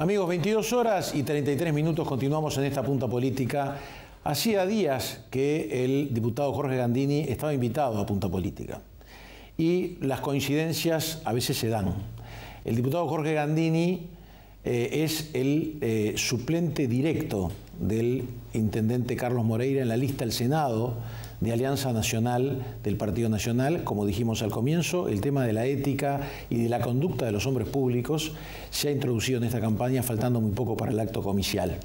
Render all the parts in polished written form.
Amigos, 22 horas y 33 minutos, continuamos en esta punta política. Hacía días que el diputado Jorge Gandini estaba invitado a Punta Política y las coincidencias a veces se dan. El diputado Jorge Gandini es el suplente directo del intendente Carlos Moreira en la lista del Senado de Alianza Nacional del Partido Nacional. Como dijimos al comienzo, el tema de la ética y de la conducta de los hombres públicos se ha introducido en esta campaña, faltando muy poco para el acto comicial.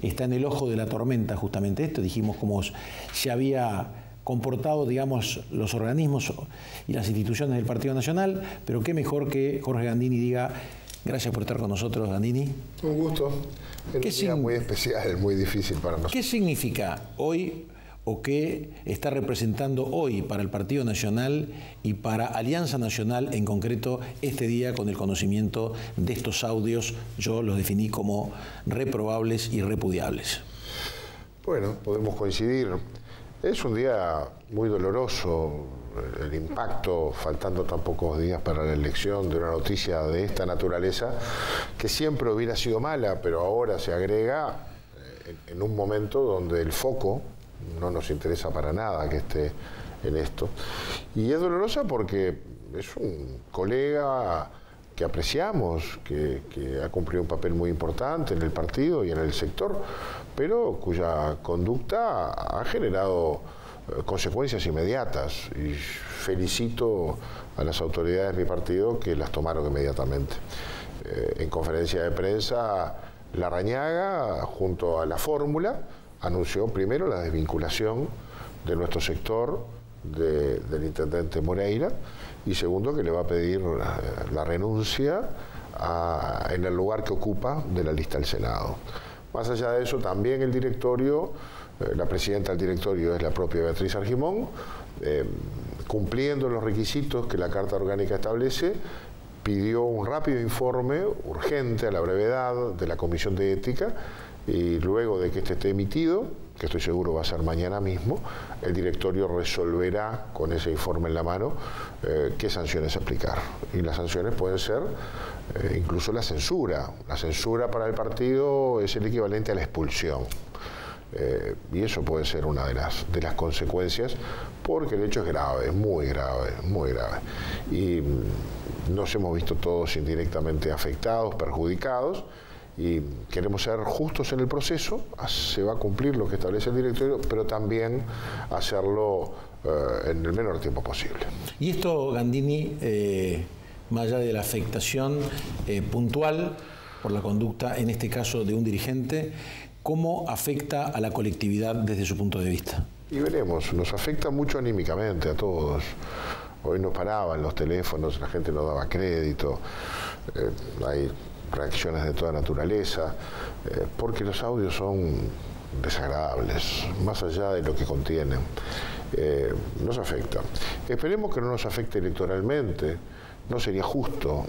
Está en el ojo de la tormenta justamente esto. Dijimos cómo se había comportado, digamos, los organismos y las instituciones del Partido Nacional, pero qué mejor que Jorge Gandini diga: gracias por estar con nosotros, Gandini. Un gusto. Es un día muy especial, muy difícil para nosotros. ¿Qué significa hoy o qué está representando hoy para el Partido Nacional y para Alianza Nacional en concreto este día con el conocimiento de estos audios? Yo los definí como reprobables y repudiables. Bueno, podemos coincidir. Es un día muy doloroso, el impacto, faltando tan pocos días para la elección, de una noticia de esta naturaleza, que siempre hubiera sido mala, pero ahora se agrega en un momento donde el foco no nos interesa para nada que esté en esto. Y es dolorosa porque es un colega que apreciamos, que ha cumplido un papel muy importante en el partido y en el sector, pero cuya conducta ha generado consecuencias inmediatas, y felicito a las autoridades de mi partido que las tomaron inmediatamente. En conferencia de prensa, Larrañaga, junto a la fórmula, anunció primero la desvinculación de nuestro sector del intendente Moreira, y segundo que le va a pedir la renuncia en el lugar que ocupa de la lista del Senado. Más allá de eso, también el directorio, la presidenta del directorio es la propia Beatriz Argimón, cumpliendo los requisitos que la Carta Orgánica establece, pidió un rápido informe urgente a la brevedad de la Comisión de Ética, y luego de que este esté emitido, que estoy seguro va a ser mañana mismo, el directorio resolverá con ese informe en la mano qué sanciones aplicar. Y las sanciones pueden ser incluso la censura. La censura para el partido es el equivalente a la expulsión. Y eso puede ser una de las consecuencias, porque el hecho es grave, muy grave, muy grave. Y nos hemos visto todos indirectamente afectados, perjudicados, y queremos ser justos en el proceso. Se va a cumplir lo que establece el directorio, pero también hacerlo en el menor tiempo posible. Y esto, Gandini, más allá de la afectación puntual por la conducta, en este caso de un dirigente, ¿cómo afecta a la colectividad desde su punto de vista? Y veremos, nos afecta mucho anímicamente a todos. Hoy no paraban los teléfonos, la gente no daba crédito, hay reacciones de toda naturaleza, porque los audios son desagradables, más allá de lo que contienen. Nos afecta. Esperemos que no nos afecte electoralmente. No sería justo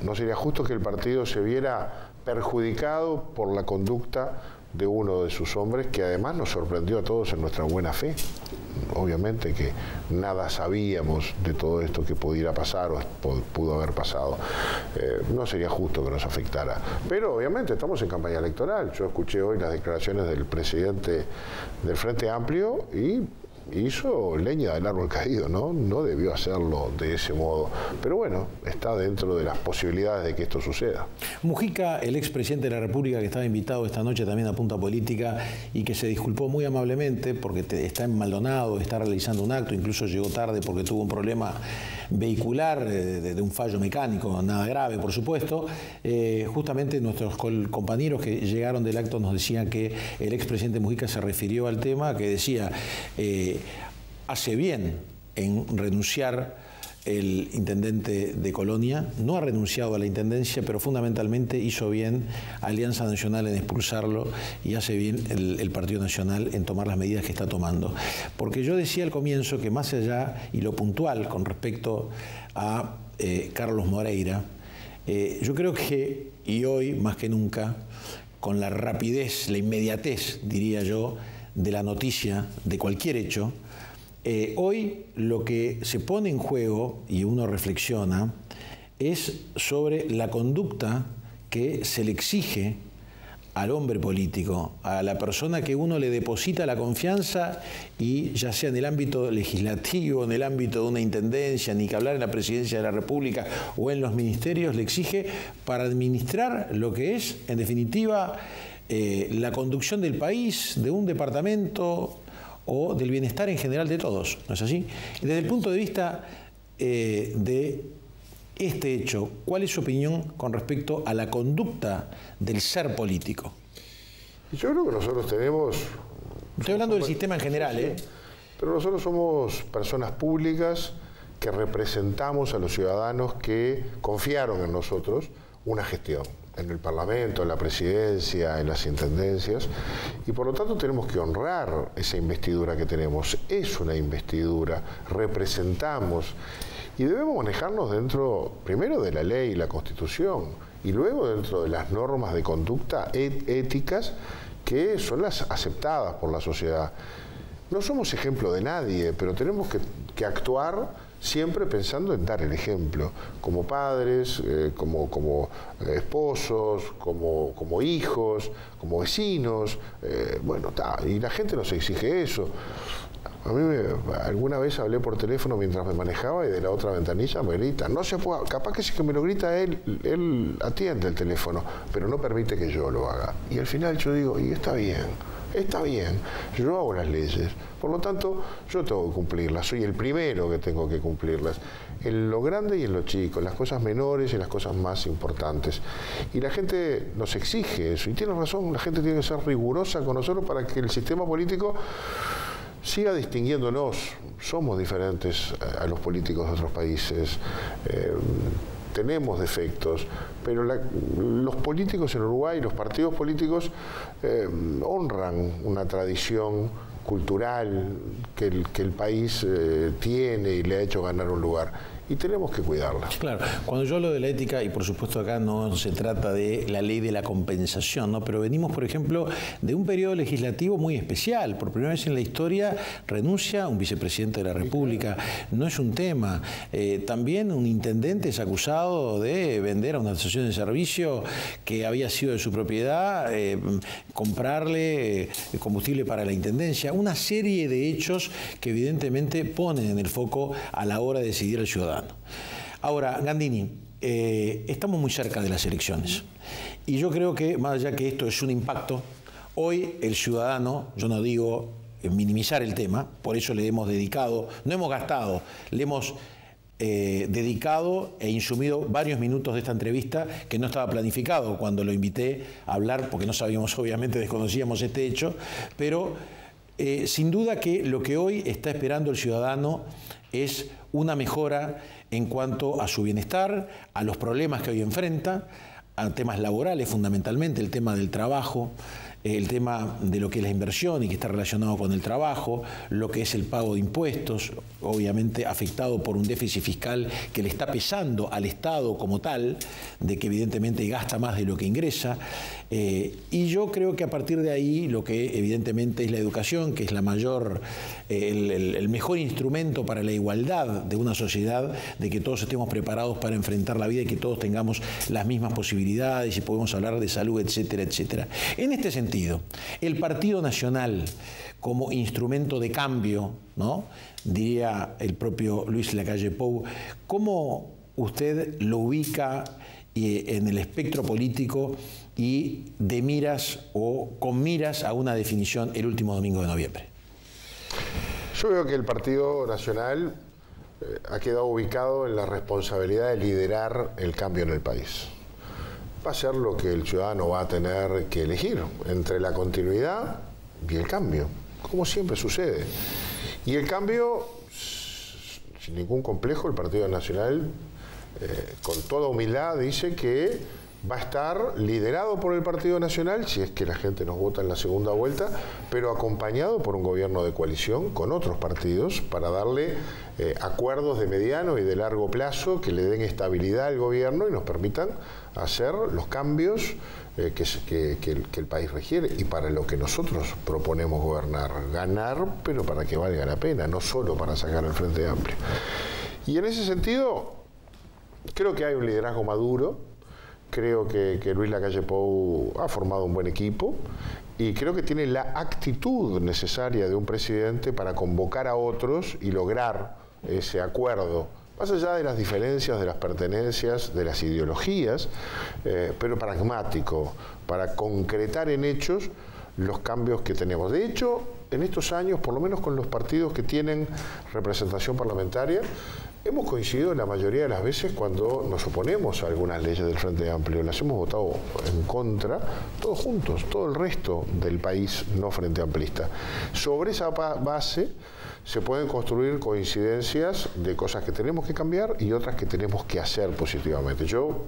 que el partido se viera perjudicado por la conducta de uno de sus hombres, que además nos sorprendió a todos en nuestra buena fe. Obviamente que nada sabíamos de todo esto que pudiera pasar o pudo haber pasado. No sería justo que nos afectara. Pero obviamente estamos en campaña electoral. Yo escuché hoy las declaraciones del presidente del Frente Amplio y hizo leña del árbol caído, ¿no? No debió hacerlo de ese modo. Pero bueno, está dentro de las posibilidades de que esto suceda. Mujica, el expresidente de la República, que estaba invitado esta noche también a Punta Política y que se disculpó muy amablemente porque está en Maldonado, está realizando un acto, incluso llegó tarde porque tuvo un problema vehicular de un fallo mecánico, nada grave, por supuesto. Justamente nuestros compañeros que llegaron del acto nos decían que el expresidente Mujica se refirió al tema, que decía: hace bien en renunciar el intendente de Colonia, no ha renunciado a la intendencia, pero fundamentalmente hizo bien Alianza Nacional en expulsarlo, y hace bien el Partido Nacional en tomar las medidas que está tomando. Porque yo decía al comienzo que más allá, y lo puntual con respecto a Carlos Moreira, yo creo que, y hoy más que nunca, con la rapidez, la inmediatez, diría yo, de la noticia, de cualquier hecho, hoy lo que se pone en juego, y uno reflexiona, es sobre la conducta que se le exige al hombre político, a la persona que uno le deposita la confianza, y ya sea en el ámbito legislativo, en el ámbito de una intendencia, ni que hablar en la presidencia de la República o en los ministerios, le exige para administrar lo que es, en definitiva, la conducción del país, de un departamento o del bienestar en general de todos, ¿no es así? Desde el punto de vista de este hecho, ¿cuál es su opinión con respecto a la conducta del ser político? Yo creo que nosotros tenemos... Estoy hablando del sistema en general, ¿eh? Pero nosotros somos personas públicas que representamos a los ciudadanos que confiaron en nosotros una gestión, en el Parlamento, en la Presidencia, en las intendencias, y por lo tanto tenemos que honrar esa investidura que tenemos. Es una investidura, representamos, y debemos manejarnos dentro, primero, de la ley y la Constitución, y luego dentro de las normas de conducta éticas que son las aceptadas por la sociedad. No somos ejemplo de nadie, pero tenemos que actuar siempre pensando en dar el ejemplo, como padres, como esposos, como hijos, como vecinos, y la gente nos exige eso. A mí alguna vez hablé por teléfono mientras me manejaba y de la otra ventanilla me grita, no se puede, capaz que si que me lo grita él atiende el teléfono, pero no permite que yo lo haga. Y al final yo digo, y está bien, yo hago las leyes, por lo tanto yo tengo que cumplirlas, soy el primero que tengo que cumplirlas, en lo grande y en lo chico, en las cosas menores y en las cosas más importantes. Y la gente nos exige eso, y tiene razón, la gente tiene que ser rigurosa con nosotros para que el sistema político siga distinguiéndonos. Somos diferentes a los políticos de otros países, tenemos defectos, pero los políticos en Uruguay, los partidos políticos, honran una tradición cultural que el país tiene y le ha hecho ganar un lugar. Y tenemos que cuidarla. Claro, cuando yo hablo de la ética, y por supuesto acá no se trata de la ley de la compensación, ¿no? Pero venimos, por ejemplo, de un periodo legislativo muy especial. Por primera vez en la historia renuncia un vicepresidente de la República. No es un tema. También un intendente es acusado de vender a una estación de servicio que había sido de su propiedad, comprarle combustible para la intendencia. Una serie de hechos que evidentemente ponen en el foco a la hora de decidir al ciudadano. Ahora, Gandini, estamos muy cerca de las elecciones y yo creo que, más allá que esto es un impacto, hoy el ciudadano, yo no digo minimizar el tema, por eso le hemos dedicado, no hemos gastado, le hemos dedicado e insumido varios minutos de esta entrevista que no estaba planificado cuando lo invité a hablar, porque no sabíamos, obviamente desconocíamos este hecho, pero sin duda que lo que hoy está esperando el ciudadano es una mejora en cuanto a su bienestar, a los problemas que hoy enfrenta, a temas laborales fundamentalmente, el tema del trabajo, el tema de lo que es la inversión y que está relacionado con el trabajo, lo que es el pago de impuestos, obviamente afectado por un déficit fiscal que le está pesando al Estado como tal, de que evidentemente gasta más de lo que ingresa. Y yo creo que a partir de ahí lo que evidentemente es la educación, que es la mayor, el mejor instrumento para la igualdad de una sociedad, de que todos estemos preparados para enfrentar la vida y que todos tengamos las mismas posibilidades y podemos hablar de salud, etcétera, etcétera. En este sentido, el Partido Nacional como instrumento de cambio, ¿no?, diría el propio Luis Lacalle Pou, ¿cómo usted lo ubica en el espectro político y de miras o con miras a una definición el último domingo de noviembre? Yo veo que el Partido Nacional ha quedado ubicado en la responsabilidad de liderar el cambio en el país. Va a ser lo que el ciudadano va a tener que elegir entre la continuidad y el cambio, como siempre sucede. Y el cambio, sin ningún complejo, el Partido Nacional, con toda humildad, dice que va a estar liderado por el Partido Nacional, si es que la gente nos vota en la segunda vuelta, pero acompañado por un gobierno de coalición con otros partidos para darle acuerdos de mediano y de largo plazo que le den estabilidad al gobierno y nos permitan hacer los cambios que el país requiere y para lo que nosotros proponemos gobernar. Ganar, pero para que valga la pena, no solo para sacar al Frente Amplio. Y en ese sentido, creo que hay un liderazgo maduro Creo que Luis Lacalle Pou ha formado un buen equipo y creo que tiene la actitud necesaria de un presidente para convocar a otros y lograr ese acuerdo, más allá de las diferencias, de las pertenencias, de las ideologías, pero pragmático, para concretar en hechos los cambios que tenemos. De hecho, en estos años, por lo menos con los partidos que tienen representación parlamentaria, hemos coincidido la mayoría de las veces cuando nos oponemos a algunas leyes del Frente Amplio. Las hemos votado en contra, todos juntos, todo el resto del país no frente amplista. Sobre esa base se pueden construir coincidencias de cosas que tenemos que cambiar y otras que tenemos que hacer positivamente. Yo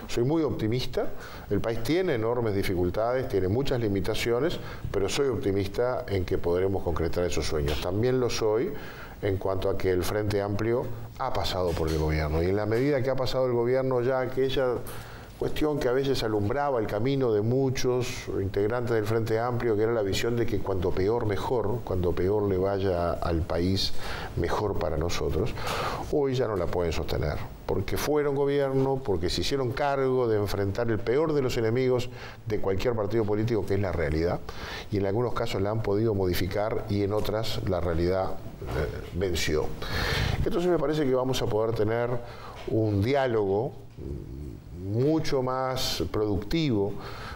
soy muy optimista, el país tiene enormes dificultades, tiene muchas limitaciones, pero soy optimista en que podremos concretar esos sueños. También lo soy en cuanto a que el Frente Amplio ha pasado por el gobierno y en la medida que ha pasado el gobierno ya aquella cuestión que a veces alumbraba el camino de muchos integrantes del Frente Amplio, que era la visión de que cuanto peor mejor, cuando peor le vaya al país, mejor para nosotros, hoy ya no la pueden sostener, porque fueron gobierno, porque se hicieron cargo de enfrentar el peor de los enemigos de cualquier partido político, que es la realidad, y en algunos casos la han podido modificar y en otras la realidad venció. Entonces me parece que vamos a poder tener un diálogo mucho más productivo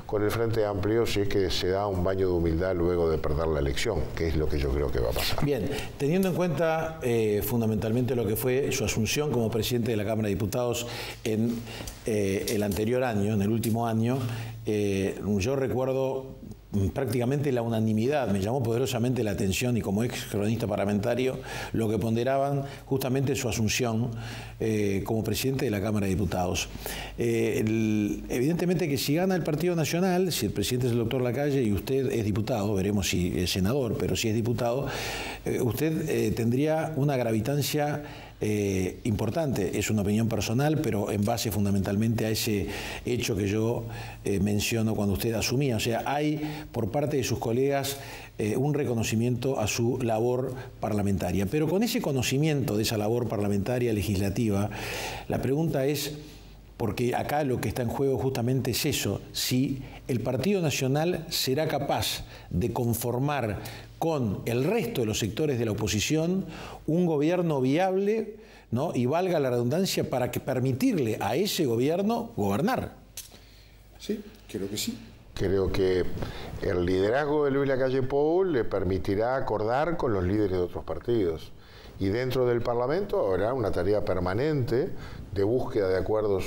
con el Frente Amplio si es que se da un baño de humildad luego de perder la elección, que es lo que yo creo que va a pasar. Bien, teniendo en cuenta fundamentalmente lo que fue su asunción como presidente de la Cámara de Diputados en el anterior año, en el último año, yo recuerdo prácticamente la unanimidad, me llamó poderosamente la atención y como ex cronista parlamentario lo que ponderaban justamente su asunción como presidente de la Cámara de Diputados. Evidentemente que si gana el Partido Nacional, si el presidente es el doctor Lacalle y usted es diputado, veremos si es senador, pero si es diputado, usted tendría una gravitancia importante. Es una opinión personal, pero en base fundamentalmente a ese hecho que yo menciono cuando usted asumía. O sea, hay por parte de sus colegas un reconocimiento a su labor parlamentaria. Pero con ese conocimiento de esa labor parlamentaria legislativa, la pregunta es, porque acá lo que está en juego justamente es eso, si el Partido Nacional será capaz de conformar con el resto de los sectores de la oposición un gobierno viable, ¿no? Y valga la redundancia, para que permitirle a ese gobierno gobernar. Sí, creo que sí. Creo que el liderazgo de Luis Lacalle Pou le permitirá acordar con los líderes de otros partidos. Y dentro del Parlamento habrá una tarea permanente de búsqueda de acuerdos,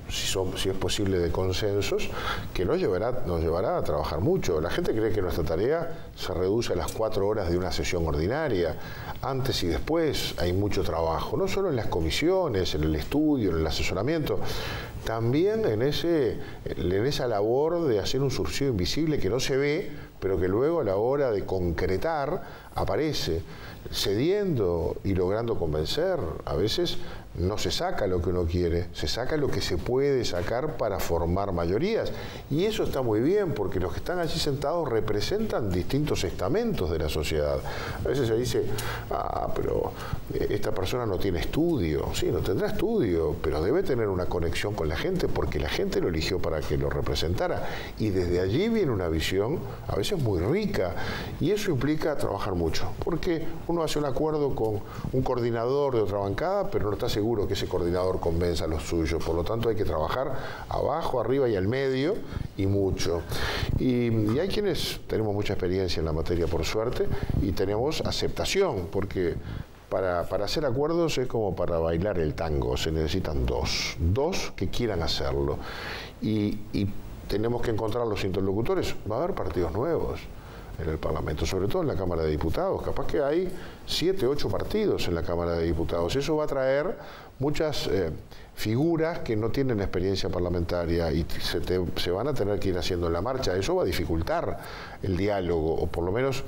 si es posible, de consensos, que nos llevará a trabajar mucho. La gente cree que nuestra tarea se reduce a las 4 horas de una sesión ordinaria. Antes y después hay mucho trabajo, no solo en las comisiones, en el estudio, en el asesoramiento, también en esa labor de hacer un surcido invisible que no se ve, pero que luego a la hora de concretar aparece, cediendo y logrando convencer. A veces no se saca lo que uno quiere, se saca lo que se puede sacar para formar mayorías. Y eso está muy bien, porque los que están allí sentados representan distintos estamentos de la sociedad. A veces se dice, pero esta persona no tiene estudio. Sí, no tendrá estudio, pero debe tener una conexión con la gente, porque la gente lo eligió para que lo representara. Y desde allí viene una visión, a veces muy rica, y eso implica trabajar mucho, porque uno hace un acuerdo con un coordinador de otra bancada, pero no está seguro que ese coordinador convenza a los suyos. Por lo tanto, hay que trabajar abajo, arriba y al medio, y mucho. Y hay quienes tenemos mucha experiencia en la materia, por suerte, y tenemos aceptación, porque para hacer acuerdos es como para bailar el tango, se necesitan dos que quieran hacerlo. Y tenemos que encontrar los interlocutores. Va a haber partidos nuevos en el Parlamento, sobre todo en la Cámara de Diputados. Capaz que hay 7, 8 partidos en la Cámara de Diputados. Eso va a traer muchas figuras que no tienen experiencia parlamentaria y se van a tener que ir haciendo en la marcha. Eso va a dificultar el diálogo, o por lo menos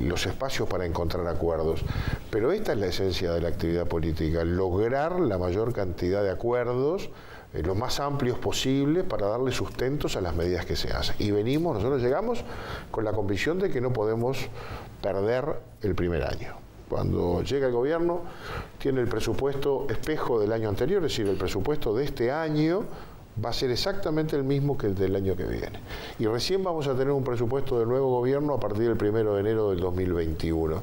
los espacios para encontrar acuerdos. Pero esta es la esencia de la actividad política, lograr la mayor cantidad de acuerdos, los más amplios posibles, para darle sustentos a las medidas que se hacen. Y nosotros llegamos con la convicción de que no podemos perder el primer año. Cuando llega el gobierno, tiene el presupuesto espejo del año anterior, es decir, el presupuesto de este año va a ser exactamente el mismo que el del año que viene. Y recién vamos a tener un presupuesto del nuevo gobierno a partir del 1 de enero del 2021.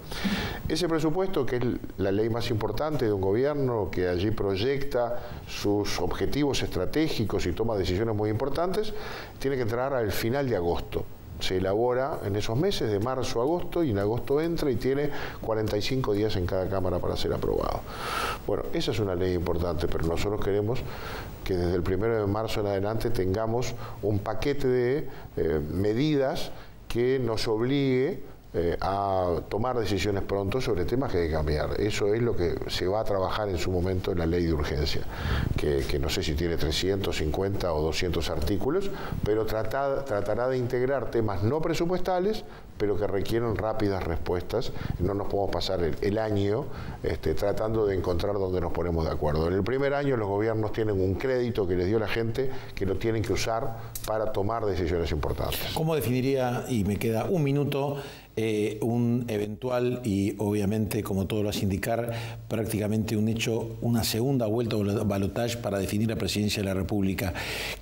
Ese presupuesto, que es la ley más importante de un gobierno, que allí proyecta sus objetivos estratégicos y toma decisiones muy importantes, tiene que entrar al final de agosto. Se elabora en esos meses de marzo a agosto y en agosto entra y tiene 45 días en cada Cámara para ser aprobado. Bueno, esa es una ley importante, pero nosotros queremos que desde el 1 de marzo en adelante tengamos un paquete de medidas que nos obligue a tomar decisiones pronto sobre temas que hay que cambiar. Eso es lo que se va a trabajar en su momento en la ley de urgencia, que no sé si tiene 350 o 200 artículos, pero tratará de integrar temas no presupuestales, pero que requieren rápidas respuestas. No nos podemos pasar el año tratando de encontrar dónde nos ponemos de acuerdo. En el primer año los gobiernos tienen un crédito que les dio la gente que lo tienen que usar para tomar decisiones importantes. ¿Cómo definiría, y me queda un minuto, un eventual y obviamente, como todo lo hace indicar, prácticamente un hecho, una segunda vuelta o balotaje para definir la presidencia de la República?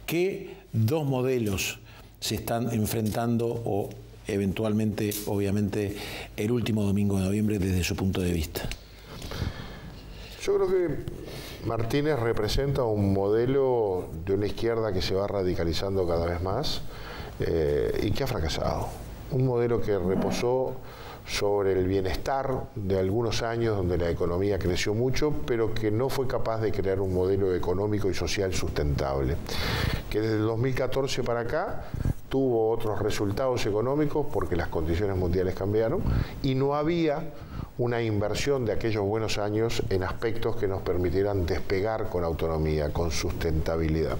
¿Qué dos modelos se están enfrentando o eventualmente, obviamente, el último domingo de noviembre desde su punto de vista? Yo creo que Martínez representa un modelo de una izquierda que se va radicalizando cada vez más y que ha fracasado. Un modelo que reposó sobre el bienestar de algunos años donde la economía creció mucho, pero que no fue capaz de crear un modelo económico y social sustentable. Que desde el 2014 para acá tuvo otros resultados económicos porque las condiciones mundiales cambiaron y no había una inversión de aquellos buenos años en aspectos que nos permitieran despegar con autonomía, con sustentabilidad.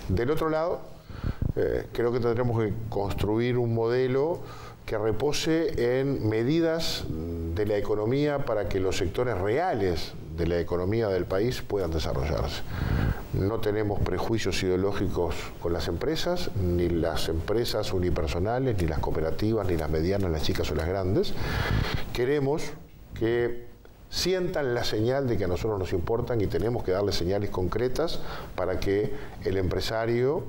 Del otro lado, creo que tendremos que construir un modelo que repose en medidas de la economía para que los sectores reales de la economía del país puedan desarrollarse. No tenemos prejuicios ideológicos con las empresas, ni las empresas unipersonales, ni las cooperativas, ni las medianas, las chicas o las grandes. Queremos que sientan la señal de que a nosotros nos importan y tenemos que darles señales concretas para que el empresario,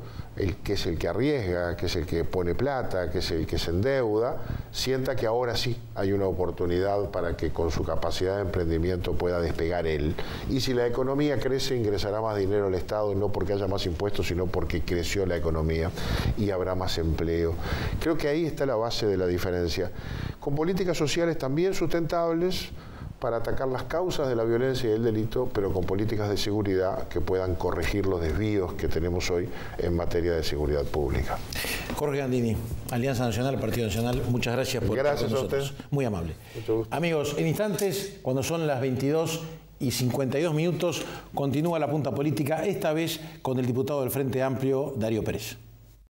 que es el que arriesga, que es el que pone plata, que es el que se endeuda, sienta que ahora sí hay una oportunidad para que con su capacidad de emprendimiento pueda despegar él. Y si la economía crece, ingresará más dinero al Estado, no porque haya más impuestos, sino porque creció la economía y habrá más empleo. Creo que ahí está la base de la diferencia. Con políticas sociales también sustentables, para atacar las causas de la violencia y el delito, pero con políticas de seguridad que puedan corregir los desvíos que tenemos hoy en materia de seguridad pública. Jorge Gandini, Alianza Nacional, Partido Nacional, muchas gracias por estar con nosotros. Muy amable. Mucho gusto. Amigos, en instantes, cuando son las 22:52, continúa la punta política, esta vez con el diputado del Frente Amplio, Darío Pérez.